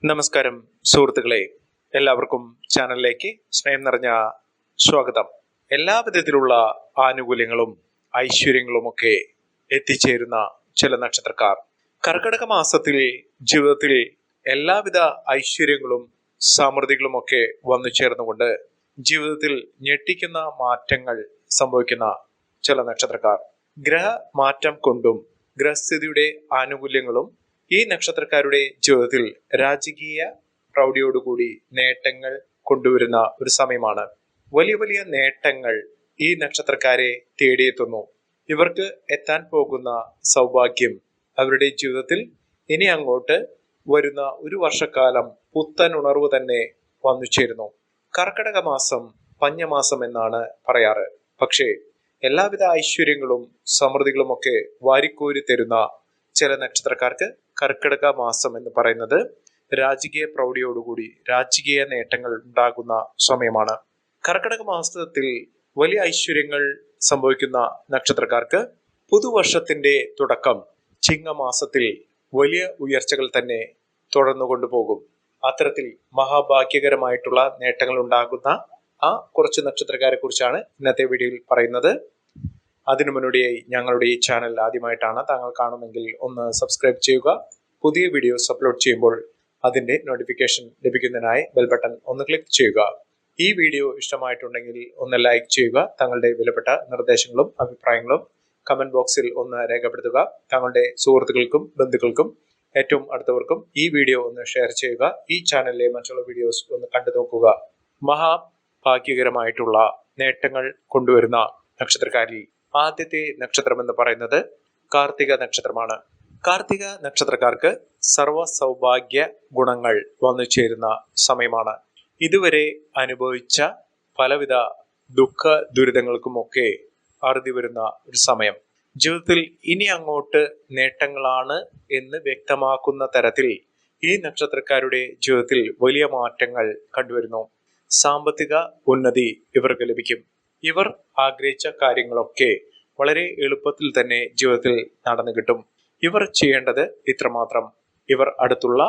നമസ്കാരം സുഹൃത്തുക്കളെ, എല്ലാവർക്കും ചാനലിലേക്ക് സ്നേഹം നിറഞ്ഞ സ്വാഗതം. എല്ലാ വിധത്തിലുള്ള ആനുകൂല്യങ്ങളും ഐശ്വര്യങ്ങളുമൊക്കെ എത്തിച്ചേരുന്ന ചില നക്ഷത്രക്കാർ കർക്കിടക മാസത്തിൽ ജീവിതത്തിൽ എല്ലാവിധ ഐശ്വര്യങ്ങളും സമൃദ്ധികളുമൊക്കെ വന്നു ചേർന്നുകൊണ്ട് ജീവിതത്തിൽ ഞെട്ടിക്കുന്ന മാറ്റങ്ങൾ സംഭവിക്കുന്ന ചില നക്ഷത്രക്കാർ ഗ്രഹമാറ്റം കൊണ്ടും ഗ്രഹസ്ഥിതിയുടെ ആനുകൂല്യങ്ങളും ഈ നക്ഷത്രക്കാരുടെ ജീവിതത്തിൽ രാജകീയ പ്രൗഢിയോടുകൂടി നേട്ടങ്ങൾ കൊണ്ടുവരുന്ന ഒരു സമയമാണ്. വലിയ വലിയ നേട്ടങ്ങൾ ഈ നക്ഷത്രക്കാരെ തേടിയെത്തുന്നു. ഇവർക്ക് എത്താൻ പോകുന്ന സൗഭാഗ്യം അവരുടെ ജീവിതത്തിൽ ഇനി അങ്ങോട്ട് വരുന്ന ഒരു വർഷക്കാലം പുത്തൻ ഉണർവ് തന്നെ വന്നു ചേരുന്നു. കർക്കിടക മാസം പഞ്ഞമാസം എന്നാണ് പറയാറ്. പക്ഷേ എല്ലാവിധ ഐശ്വര്യങ്ങളും സമൃദ്ധികളും ഒക്കെ വാരിക്കോരി തരുന്ന ചില നക്ഷത്രക്കാർക്ക് കർക്കിടക മാസം എന്ന് പറയുന്നത് രാജകീയ പ്രൗഢിയോടുകൂടി രാജകീയ നേട്ടങ്ങൾ ഉണ്ടാകുന്ന സമയമാണ്. കർക്കിടക മാസത്തിൽ വലിയ ഐശ്വര്യങ്ങൾ സംഭവിക്കുന്ന നക്ഷത്രക്കാർക്ക് പുതുവർഷത്തിന്റെ തുടക്കം ചിങ്ങമാസത്തിൽ വലിയ ഉയർച്ചകൾ തന്നെ തുടർന്നു കൊണ്ടുപോകും. അത്തരത്തിൽ മഹാഭാഗ്യകരമായിട്ടുള്ള നേട്ടങ്ങൾ ഉണ്ടാകുന്ന ആ കുറച്ച് നക്ഷത്രക്കാരെ കുറിച്ചാണ് ഇന്നത്തെ വീഡിയോയിൽ പറയുന്നത്. അതിനു മുന്നോടിയായി ഞങ്ങളുടെ ഈ ചാനൽ ആദ്യമായിട്ടാണ് താങ്കൾ കാണുമെങ്കിൽ ഒന്ന് സബ്സ്ക്രൈബ് ചെയ്യുക. പുതിയ വീഡിയോസ് അപ്ലോഡ് ചെയ്യുമ്പോൾ അതിന്റെ നോട്ടിഫിക്കേഷൻ ലഭിക്കുന്നതിനായി ബെൽ ബട്ടൺ ഒന്ന് ക്ലിക്ക് ചെയ്യുക. ഈ വീഡിയോ ഇഷ്ടമായിട്ടുണ്ടെങ്കിൽ ഒന്ന് ലൈക്ക് ചെയ്യുക. താങ്കളുടെ വിലപ്പെട്ട നിർദ്ദേശങ്ങളും അഭിപ്രായങ്ങളും കമന്റ് ബോക്സിൽ ഒന്ന് രേഖപ്പെടുത്തുക. താങ്കളുടെ സുഹൃത്തുക്കൾക്കും ബന്ധുക്കൾക്കും ഏറ്റവും അടുത്തവർക്കും ഈ വീഡിയോ ഒന്ന് ഷെയർ ചെയ്യുക. ഈ ചാനലിലെ മറ്റുള്ള വീഡിയോസ് ഒന്ന് കണ്ടു നോക്കുക. മഹാഭാഗ്യകരമായിട്ടുള്ള നേട്ടങ്ങൾ കൊണ്ടുവരുന്ന നക്ഷത്രക്കാരിൽ ആദ്യത്തെ നക്ഷത്രം എന്ന് പറയുന്നത് കാർത്തിക നക്ഷത്രമാണ്. കാർത്തിക നക്ഷത്രക്കാർക്ക് സർവ സൗഭാഗ്യ ഗുണങ്ങൾ വന്നു ചേരുന്ന സമയമാണ്. ഇതുവരെ അനുഭവിച്ച പലവിധ ദുഃഖ ദുരിതങ്ങൾക്കുമൊക്കെ അറുതി വരുന്ന ഒരു സമയം. ജീവിതത്തിൽ ഇനി അങ്ങോട്ട് നേട്ടങ്ങളാണ് എന്ന് വ്യക്തമാക്കുന്ന തരത്തിൽ ഈ നക്ഷത്രക്കാരുടെ ജീവിതത്തിൽ വലിയ മാറ്റങ്ങൾ കണ്ടുവരുന്നു. സാമ്പത്തിക ഉന്നതി ഇവർക്ക് ലഭിക്കും. ഇവർ ആഗ്രഹിച്ച കാര്യങ്ങളൊക്കെ വളരെ എളുപ്പത്തിൽ തന്നെ ജീവിതത്തിൽ നടന്നു കിട്ടും. ഇവർ ചെയ്യേണ്ടത് ഇത്രമാത്രം: ഇവർ അടുത്തുള്ള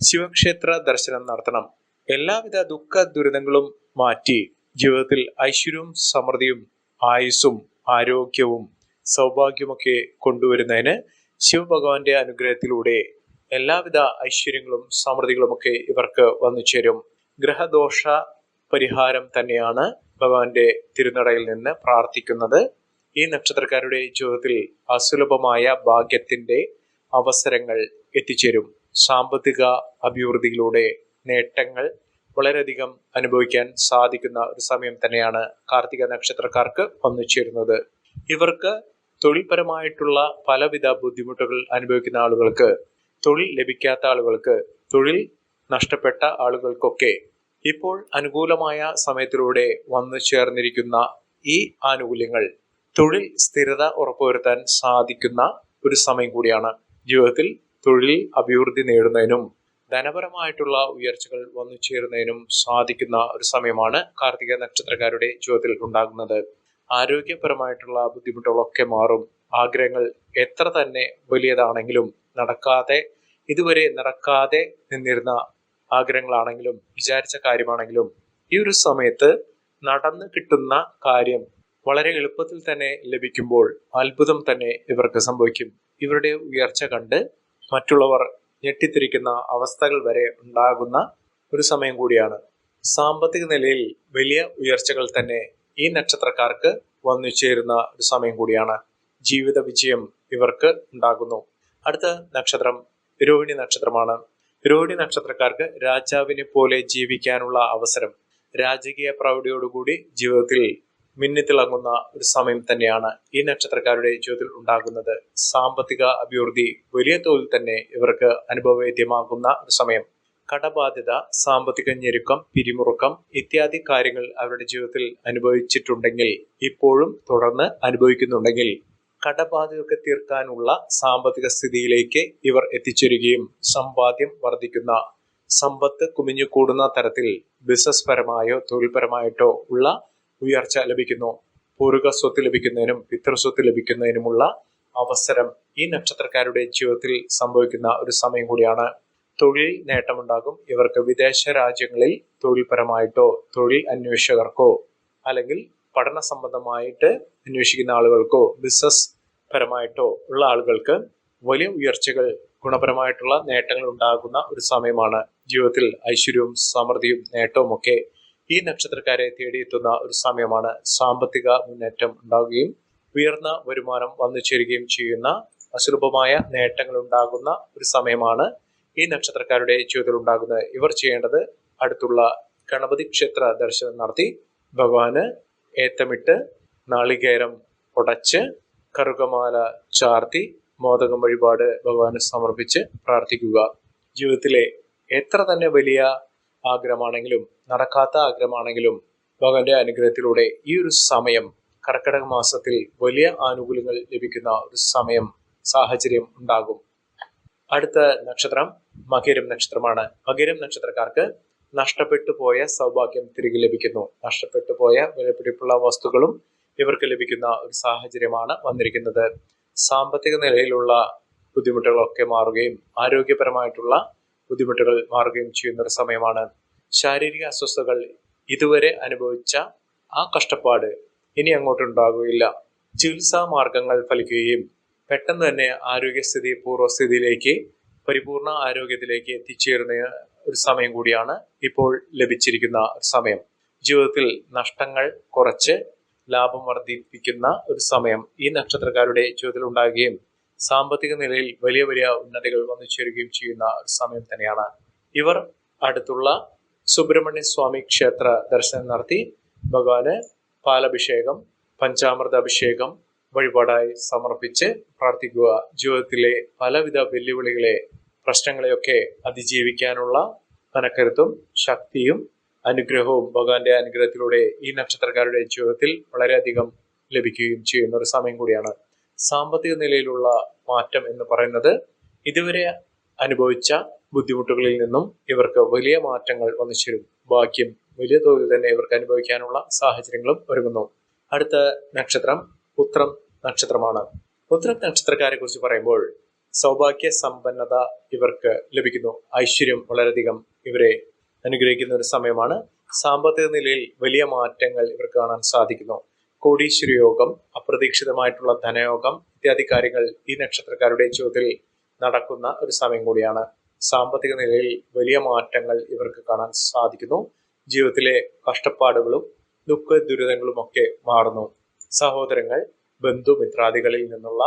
ശിവക്ഷേത്ര ദർശനം നടത്തണം. എല്ലാവിധ ദുഃഖ ദുരിതങ്ങളും മാറ്റി ജീവിതത്തിൽ ഐശ്വര്യവും സമൃദ്ധിയും ആയുസ്സും ആരോഗ്യവും സൗഭാഗ്യമൊക്കെ കൊണ്ടുവരുന്നതിന് ശിവഭഗവാന്റെ അനുഗ്രഹത്തിലൂടെ എല്ലാവിധ ഐശ്വര്യങ്ങളും സമൃദ്ധികളുമൊക്കെ ഇവർക്ക് വന്നു ചേരും. ഗ്രഹദോഷ പരിഹാരം തന്നെയാണ് ഭഗവാന്റെ തിരുനടയിൽ നിന്ന് പ്രാർത്ഥിക്കുന്നത്. ഈ നക്ഷത്രക്കാരുടെ ജീവിതത്തിൽ അസുലഭമായ ഭാഗ്യത്തിന്റെ അവസരങ്ങൾ എത്തിച്ചേരും. സാമ്പത്തിക അഭിവൃദ്ധിയിലൂടെ നേട്ടങ്ങൾ വളരെയധികം അനുഭവിക്കാൻ സാധിക്കുന്ന ഒരു സമയം തന്നെയാണ് കാർത്തിക നക്ഷത്രക്കാർക്ക് വന്നു ചേരുന്നത്. ഇവർക്ക് തൊഴിൽപരമായിട്ടുള്ള പലവിധ ബുദ്ധിമുട്ടുകൾ അനുഭവിക്കുന്ന ആളുകൾക്ക്, തൊഴിൽ ലഭിക്കാത്ത ആളുകൾക്ക്, തൊഴിൽ നഷ്ടപ്പെട്ട ആളുകൾക്കൊക്കെ ഇപ്പോൾ അനുകൂലമായ സമയത്തിലൂടെ വന്നു ചേർന്നിരിക്കുന്ന ഈ ആനുകൂല്യങ്ങൾ തൊഴിൽ സ്ഥിരത ഉറപ്പുവരുത്താൻ സാധിക്കുന്ന ഒരു സമയം കൂടിയാണ്. ജീവിതത്തിൽ തൊഴിൽ അഭിവൃദ്ധി നേടുന്നതിനും ധനപരമായിട്ടുള്ള ഉയർച്ചകൾ വന്നു ചേരുന്നതിനും സാധിക്കുന്ന ഒരു സമയമാണ് കാർത്തിക നക്ഷത്രക്കാരുടെ ജീവിതത്തിൽ ഉണ്ടാകുന്നത്. ആരോഗ്യപരമായിട്ടുള്ള ബുദ്ധിമുട്ടുകളൊക്കെ മാറും. ആഗ്രഹങ്ങൾ എത്ര തന്നെ വലിയതാണെങ്കിലും ഇതുവരെ നടക്കാതെ നിന്നിരുന്ന ആഗ്രഹങ്ങളാണെങ്കിലും വിചാരിച്ച കാര്യമാണെങ്കിലും ഈ ഒരു സമയത്ത് നടന്നു കിട്ടുന്ന കാര്യം വളരെ എളുപ്പത്തിൽ തന്നെ ലഭിക്കുമ്പോൾ അത്ഭുതം തന്നെ ഇവർക്ക് സംഭവിക്കും. ഇവരുടെ ഉയർച്ച കണ്ട് മറ്റുള്ളവർ ഞെട്ടിത്തിരിക്കുന്ന അവസ്ഥകൾ വരെ ഉണ്ടാകുന്ന ഒരു സമയം കൂടിയാണ്. സാമ്പത്തിക നിലയിൽ വലിയ ഉയർച്ചകൾ തന്നെ ഈ നക്ഷത്രക്കാർക്ക് വന്നു ചേരുന്ന ഒരു സമയം കൂടിയാണ്. ജീവിത വിജയം ഇവർക്ക് ഉണ്ടാകുന്നു. അടുത്ത നക്ഷത്രം രോഹിണി നക്ഷത്രമാണ്. രോഹിണി നക്ഷത്രക്കാർക്ക് രാജാവിനെ പോലെ ജീവിക്കാനുള്ള അവസരം, രാജകീയ പ്രൗഢിയോടുകൂടി ജീവിതത്തിൽ മിന്നിത്തിളങ്ങുന്ന ഒരു സമയം തന്നെയാണ് ഈ നക്ഷത്രക്കാരുടെ ജീവിതത്തിൽ ഉണ്ടാകുന്നത്. സാമ്പത്തിക അഭിവൃദ്ധി വലിയ തോതിൽ തന്നെ ഇവർക്ക് അനുഭവവേദ്യമാകുന്ന ഒരു സമയം. കടബാധ്യത, സാമ്പത്തിക ഞെരുക്കം, പിരിമുറുക്കം ഇത്യാദി കാര്യങ്ങൾ അവരുടെ ജീവിതത്തിൽ അനുഭവിച്ചിട്ടുണ്ടെങ്കിൽ, ഇപ്പോഴും തുടർന്ന് അനുഭവിക്കുന്നുണ്ടെങ്കിൽ കടബാധ്യതയൊക്കെ തീർക്കാനുള്ള സാമ്പത്തിക സ്ഥിതിയിലേക്ക് ഇവർ എത്തിച്ചേരുകയും സമ്പാദ്യം വർദ്ധിക്കുന്ന, സമ്പത്ത് കുമിഞ്ഞു കൂടുന്ന തരത്തിൽ ബിസിനസ് പരമായോ തൊഴിൽപരമായിട്ടോ ഉള്ള ഉയർച്ച ലഭിക്കുന്നു. പൂർവിക സ്വത്ത് ലഭിക്കുന്നതിനും പിതൃസ്വത്ത് ലഭിക്കുന്നതിനുമുള്ള അവസരം ഈ നക്ഷത്രക്കാരുടെ ജീവിതത്തിൽ സംഭവിക്കുന്ന ഒരു സമയം കൂടിയാണ്. തൊഴിൽ നേട്ടമുണ്ടാകും. ഇവർക്ക് വിദേശ രാജ്യങ്ങളിൽ തൊഴിൽപരമായിട്ടോ തൊഴിൽ അന്വേഷകർക്കോ അല്ലെങ്കിൽ പഠന സംബന്ധമായിട്ട് അന്വേഷിക്കുന്ന ആളുകൾക്കോ ബിസിനസ് പരമായിട്ടോ ഉള്ള ആളുകൾക്ക് വലിയ ഉയർച്ചകൾ, ഗുണപരമായിട്ടുള്ള നേട്ടങ്ങൾ ഉണ്ടാകുന്ന ഒരു സമയമാണ്. ജീവിതത്തിൽ ഐശ്വര്യവും സമൃദ്ധിയും നേട്ടവും ഒക്കെ ഈ നക്ഷത്രക്കാരെ തേടിയെത്തുന്ന ഒരു സമയമാണ്. സാമ്പത്തിക മുന്നേറ്റം ഉണ്ടാവുകയും ഉയർന്ന വരുമാനം വന്നു ചേരുകയും ചെയ്യുന്ന അസുലഭമായ നേട്ടങ്ങൾ ഉണ്ടാകുന്ന ഒരു സമയമാണ് ഈ നക്ഷത്രക്കാരുടെ ജീവിതത്തിൽ ഉണ്ടാകുന്നത്. ഇവർ ചെയ്യേണ്ടത് അടുത്തുള്ള ഗണപതി ക്ഷേത്ര ദർശനം നടത്തി ഭഗവാന് ഏത്തമിട്ട് നാളികേരം ഉടച്ച് കറുകമാല ചാർത്തി മോദകം വഴിപാട് ഭഗവാന് സമർപ്പിച്ച് പ്രാർത്ഥിക്കുക. ജീവിതത്തിലെ എത്ര തന്നെ വലിയ ആഗ്രഹമാണെങ്കിലും നടക്കാത്ത ആഗ്രഹമാണെങ്കിലും ഭഗവാന്റെ അനുഗ്രഹത്തിലൂടെ ഈ ഒരു സമയം, കർക്കിടക മാസത്തിൽ വലിയ ആനുകൂല്യങ്ങൾ ലഭിക്കുന്ന ഒരു സമയം, സാഹചര്യം ഉണ്ടാകും. അടുത്ത നക്ഷത്രം മകരം നക്ഷത്രമാണ്. മകരം നക്ഷത്രക്കാർക്ക് നഷ്ടപ്പെട്ടു പോയ സൗഭാഗ്യം തിരികെ ലഭിക്കുന്നു. നഷ്ടപ്പെട്ടു പോയ വിലപിടിപ്പുള്ള വസ്തുക്കളും ഇവർക്ക് ലഭിക്കുന്ന ഒരു സാഹചര്യമാണ് വന്നിരിക്കുന്നത്. സാമ്പത്തിക നിലയിലുള്ള ബുദ്ധിമുട്ടുകളൊക്കെ മാറുകയും ആരോഗ്യപരമായിട്ടുള്ള ബുദ്ധിമുട്ടുകൾ മാറുകയും ചെയ്യുന്ന ഒരു സമയമാണ്. ശാരീരിക അസ്വസ്ഥതകൾ ഇതുവരെ അനുഭവിച്ച ആ കഷ്ടപ്പാട് ഇനി അങ്ങോട്ടുണ്ടാകുകയില്ല. ചികിത്സാ മാർഗങ്ങൾ ഫലിക്കുകയും പെട്ടെന്ന് തന്നെ ആരോഗ്യസ്ഥിതി പൂർവ്വസ്ഥിതിയിലേക്ക്, പരിപൂർണ ആരോഗ്യത്തിലേക്ക് എത്തിച്ചേരുന്ന ഒരു സമയം കൂടിയാണ് ഇപ്പോൾ ലഭിച്ചിരിക്കുന്ന സമയം. ജീവിതത്തിൽ നഷ്ടങ്ങൾ കുറച്ച് ലാഭം വർദ്ധിപ്പിക്കുന്ന ഒരു സമയം ഈ നക്ഷത്രക്കാരുടെ ജീവിതത്തിൽ ഉണ്ടാകുകയും സാമ്പത്തിക നിലയിൽ വലിയ വലിയ ഉന്നതികൾ വന്നു ചേരുകയും ചെയ്യുന്ന ഒരു സമയം തന്നെയാണ്. ഇവർ അടുത്തുള്ള സുബ്രഹ്മണ്യ സ്വാമി ക്ഷേത്ര ദർശനം നടത്തി ഭഗവാന് പാലഭിഷേകം, പഞ്ചാമൃത അഭിഷേകം വഴിപാടായി സമർപ്പിച്ച് പ്രാർത്ഥിക്കുക. ജീവിതത്തിലെ പലവിധ വെല്ലുവിളികളെ, പ്രശ്നങ്ങളെയൊക്കെ അതിജീവിക്കാനുള്ള മനക്കരുത്തും ശക്തിയും അനുഗ്രഹവും ഭഗവാന്റെ അനുഗ്രഹത്തിലൂടെ ഈ നക്ഷത്രക്കാരുടെ ജീവിതത്തിൽ വളരെയധികം ലഭിക്കുകയും ചെയ്യുന്ന ഒരു സമയം കൂടിയാണ്. സാമ്പത്തിക നിലയിലുള്ള മാറ്റം എന്ന് പറയുന്നത് ഇതുവരെ അനുഭവിച്ച ബുദ്ധിമുട്ടുകളിൽ നിന്നും ഇവർക്ക് വലിയ മാറ്റങ്ങൾ വന്നു ചേരും. ഭാഗ്യം, വലിയ തോതിൽ തന്നെ ഇവർക്ക് അനുഭവിക്കാനുള്ള സാഹചര്യങ്ങളും ഒരുങ്ങുന്നു. അടുത്ത നക്ഷത്രം ഉത്രം നക്ഷത്രമാണ്. ഉത്രം നക്ഷത്രക്കാരെ കുറിച്ച് പറയുമ്പോൾ സൗഭാഗ്യ സമ്പന്നത ഇവർക്ക് ലഭിക്കുന്നു. ഐശ്വര്യം വളരെയധികം ഇവരെ അനുഗ്രഹിക്കുന്ന ഒരു സമയമാണ്. സാമ്പത്തിക നിലയിൽ വലിയ മാറ്റങ്ങൾ ഇവർക്ക് കാണാൻ സാധിക്കുന്നു. കോടീശ്വര യോഗം, അപ്രതീക്ഷിതമായിട്ടുള്ള ധനയോഗം ഇത്യാദി കാര്യങ്ങൾ ഈ നക്ഷത്രക്കാരുടെ ജീവിതത്തിൽ നടക്കുന്ന ഒരു സമയം കൂടിയാണ്. സാമ്പത്തിക നിലയിൽ വലിയ മാറ്റങ്ങൾ ഇവർക്ക് കാണാൻ സാധിക്കുന്നു. ജീവിതത്തിലെ കഷ്ടപ്പാടുകളും ദുഃഖ ദുരിതങ്ങളും ഒക്കെ മാറുന്നു. സഹോദരങ്ങൾ, ബന്ധുമിത്രാദികളിൽ നിന്നുള്ള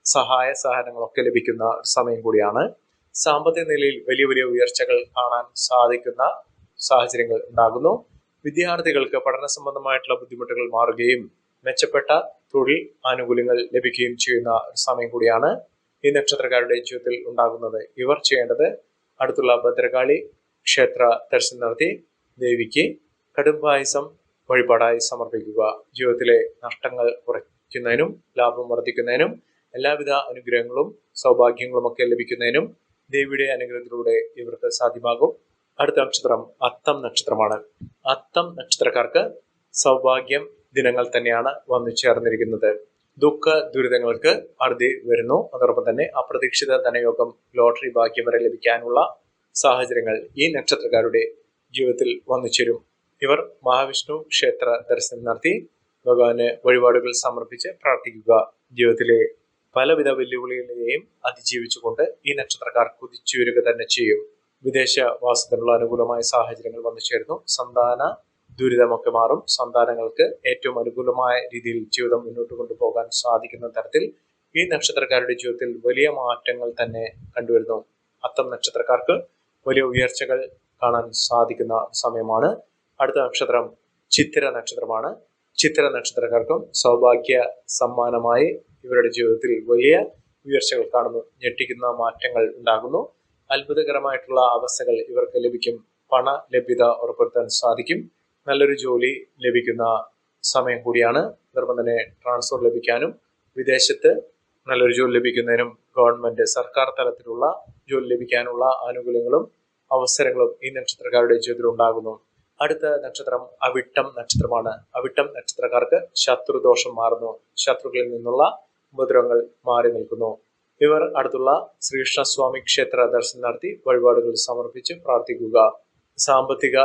സഹായ സഹകരണങ്ങളൊക്കെ ലഭിക്കുന്ന ഒരു സമയം കൂടിയാണ്. സാമ്പത്തിക നിലയിൽ വലിയ വലിയ ഉയർച്ചകൾ കാണാൻ സാധിക്കുന്ന സാഹചര്യങ്ങൾ ഉണ്ടാകുന്നു. വിദ്യാർത്ഥികൾക്ക് പഠന സംബന്ധമായിട്ടുള്ള ബുദ്ധിമുട്ടുകൾ മാറുകയും മെച്ചപ്പെട്ട തൊഴിൽ ആനുകൂല്യങ്ങൾ ലഭിക്കുകയും ചെയ്യുന്ന ഒരു സമയം കൂടിയാണ് ഈ നക്ഷത്രക്കാരുടെ ജീവിതത്തിൽ ഉണ്ടാകുന്നത്. ഇവർ ചെയ്യേണ്ടത് അടുത്തുള്ള ഭദ്രകാളി ക്ഷേത്ര ദർശനം നടത്തി ദേവിക്ക് കടുംപായസം വഴിപാടായി സമർപ്പിക്കുക. ജീവിതത്തിലെ നഷ്ടങ്ങൾ കുറയ്ക്കുന്നതിനും ലാഭം വർദ്ധിക്കുന്നതിനും എല്ലാവിധ അനുഗ്രഹങ്ങളും സൗഭാഗ്യങ്ങളും ഒക്കെ ലഭിക്കുന്നതിനും ദേവിയുടെ അനുഗ്രഹത്തിലൂടെ ഇവർക്ക് സാധ്യമാകും. അടുത്ത നക്ഷത്രം അത്തം നക്ഷത്രമാണ്. അത്തം നക്ഷത്രക്കാർക്ക് സൗഭാഗ്യം ദിനങ്ങൾ തന്നെയാണ് വന്നു ചേർന്നിരിക്കുന്നത്. ദുഃഖ ദുരിതങ്ങൾക്ക് അറുതി വരുന്നു. അതോടൊപ്പം തന്നെ അപ്രതീക്ഷിത ധനയോഗം, ലോട്ടറി ഭാഗ്യം വരെ ലഭിക്കാനുള്ള സാഹചര്യങ്ങൾ ഈ നക്ഷത്രക്കാരുടെ ജീവിതത്തിൽ വന്നു ചേരും. ഇവർ മഹാവിഷ്ണു ക്ഷേത്ര ദർശനം നടത്തി ഭഗവാന് വഴിപാടുകൾ സമർപ്പിച്ച് പ്രാർത്ഥിക്കുക. ജീവിതത്തിലെ പലവിധ വെല്ലുവിളികളെയും അതിജീവിച്ചുകൊണ്ട് ഈ നക്ഷത്രക്കാർ കുതിച്ചുയരുക തന്നെ ചെയ്യും. വിദേശവാസത്തിനുള്ള അനുകൂലമായ സാഹചര്യങ്ങൾ വന്നു ചേരുന്നു. സന്താന ദുരിതമൊക്കെ മാറും. സന്താനങ്ങൾക്ക് ഏറ്റവും അനുകൂലമായ രീതിയിൽ ജീവിതം മുന്നോട്ട് കൊണ്ടുപോകാൻ സാധിക്കുന്ന തരത്തിൽ ഈ നക്ഷത്രക്കാരുടെ ജീവിതത്തിൽ വലിയ മാറ്റങ്ങൾ തന്നെ കണ്ടുവരുന്നു. അത്തം നക്ഷത്രക്കാർക്ക് വലിയ ഉയർച്ചകൾ കാണാൻ സാധിക്കുന്ന സമയമാണ്. അടുത്ത നക്ഷത്രം ചിത്തിര നക്ഷത്രമാണ്. ചിത്തിര നക്ഷത്രക്കാർക്കും സൗഭാഗ്യ സമ്മാനമായി ഇവരുടെ ജീവിതത്തിൽ വലിയ ഉയർച്ചകൾ കാണുന്നു. ഞെട്ടിക്കുന്ന മാറ്റങ്ങൾ ഉണ്ടാകുന്നു. അത്ഭുതകരമായിട്ടുള്ള അവസ്ഥകൾ ഇവർക്ക് ലഭിക്കും. പണ ലഭ്യത ഉറപ്പുവരുത്താൻ സാധിക്കും. നല്ലൊരു ജോലി ലഭിക്കുന്ന സമയം കൂടിയാണ്. അതോടൊപ്പം തന്നെ ട്രാൻസ്ഫർ ലഭിക്കാനും വിദേശത്ത് നല്ലൊരു ജോലി ലഭിക്കുന്നതിനും ഗവൺമെന്റ് സർക്കാർ തലത്തിലുള്ള ജോലി ലഭിക്കാനുള്ള ആനുകൂല്യങ്ങളും അവസരങ്ങളും ഈ നക്ഷത്രക്കാരുടെ ജീവിതത്തിൽ ഉണ്ടാകുന്നു. അടുത്ത നക്ഷത്രം അവിട്ടം നക്ഷത്രമാണ്. അവിട്ടം നക്ഷത്രക്കാർക്ക് ശത്രുദോഷം മാറുന്നു. ശത്രുക്കളിൽ നിന്നുള്ള ഉപദ്രവങ്ങൾ മാറി നിൽക്കുന്നു. ഇവർ അടുത്തുള്ള ശ്രീകൃഷ്ണസ്വാമി ക്ഷേത്ര ദർശനം നടത്തി വഴിപാടുകൾ സമർപ്പിച്ച് പ്രാർത്ഥിക്കുക. സാമ്പത്തിക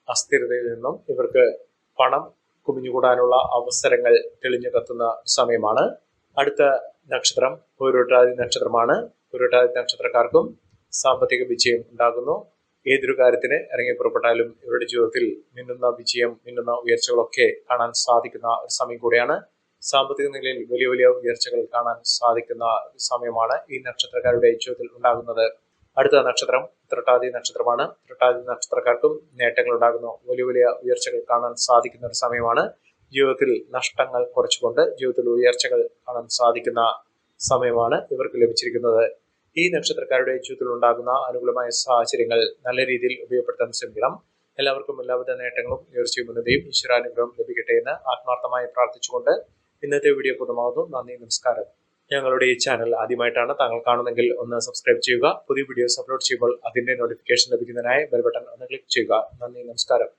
അസ്ഥിരതയിൽ നിന്നും ഇവർക്ക് പണം കുമിഞ്ഞുകൂടാനുള്ള അവസരങ്ങൾ തെളിഞ്ഞു കത്തുന്ന സമയമാണ്. അടുത്ത നക്ഷത്രം പൂരോട്ടാതി നക്ഷത്രമാണ്. പൂരോട്ടാതി നക്ഷത്രക്കാർക്കും സാമ്പത്തിക വിജയം ഉണ്ടാകുന്നു. ഏതൊരു കാര്യത്തിന് ഇറങ്ങി പുറപ്പെട്ടാലും ഇവരുടെ ജീവിതത്തിൽ മിന്നുന്ന വിജയം, മിന്നുന്ന ഉയർച്ചകളൊക്കെ കാണാൻ സാധിക്കുന്ന ഒരു സമയം കൂടിയാണ്. സാമ്പത്തിക നിലയിൽ വലിയ വലിയ ഉയർച്ചകൾ കാണാൻ സാധിക്കുന്ന സമയമാണ് ഈ നക്ഷത്രക്കാരുടെ ജീവിതത്തിൽ ഉണ്ടാകുന്നത്. അടുത്ത നക്ഷത്രം ഉത്രട്ടാതി നക്ഷത്രമാണ്. ഉത്രട്ടാതി നക്ഷത്രക്കാർക്കും നേട്ടങ്ങൾ ഉണ്ടാകുന്നു. വലിയ വലിയ ഉയർച്ചകൾ കാണാൻ സാധിക്കുന്ന ഒരു സമയമാണ്. ജീവിതത്തിൽ നഷ്ടങ്ങൾ കുറച്ചുകൊണ്ട് ജീവിതത്തിൽ ഉയർച്ചകൾ കാണാൻ സാധിക്കുന്ന സമയമാണ് ഇവർക്ക് ലഭിച്ചിരിക്കുന്നത്. ഈ നക്ഷത്രക്കാരുടെ ജീവിതത്തിൽ ഉണ്ടാകുന്ന അനുകൂലമായ സാഹചര്യങ്ങൾ നല്ല രീതിയിൽ ഉപയോഗപ്പെടുത്താൻ ശ്രമിക്കണം. എല്ലാവർക്കും എല്ലാവിധ നേട്ടങ്ങളും ഉയർച്ചയും ഉന്നതിയും ഈശ്വരാനുഗ്രഹം ലഭിക്കട്ടെ എന്ന് ആത്മാർത്ഥമായി പ്രാർത്ഥിച്ചുകൊണ്ട് ഇന്നത്തെ വീഡിയോ പൂർണ്ണമാകുന്നു. നന്ദി, നമസ്കാരം. ഞങ്ങളുടെ ഈ ചാനൽ ആദ്യമായിട്ടാണ് താങ്കൾ കാണുന്നെങ്കിൽ ഒന്ന് സബ്സ്ക്രൈബ് ചെയ്യുക. പുതിയ വീഡിയോസ് അപ്ലോഡ് ചെയ്യുമ്പോൾ അതിന്റെ നോട്ടിഫിക്കേഷൻ ലഭിക്കുന്നതിനായി ബെൽ ബട്ടൺ ഒന്ന് ക്ലിക്ക് ചെയ്യുക. നന്ദി, നമസ്കാരം.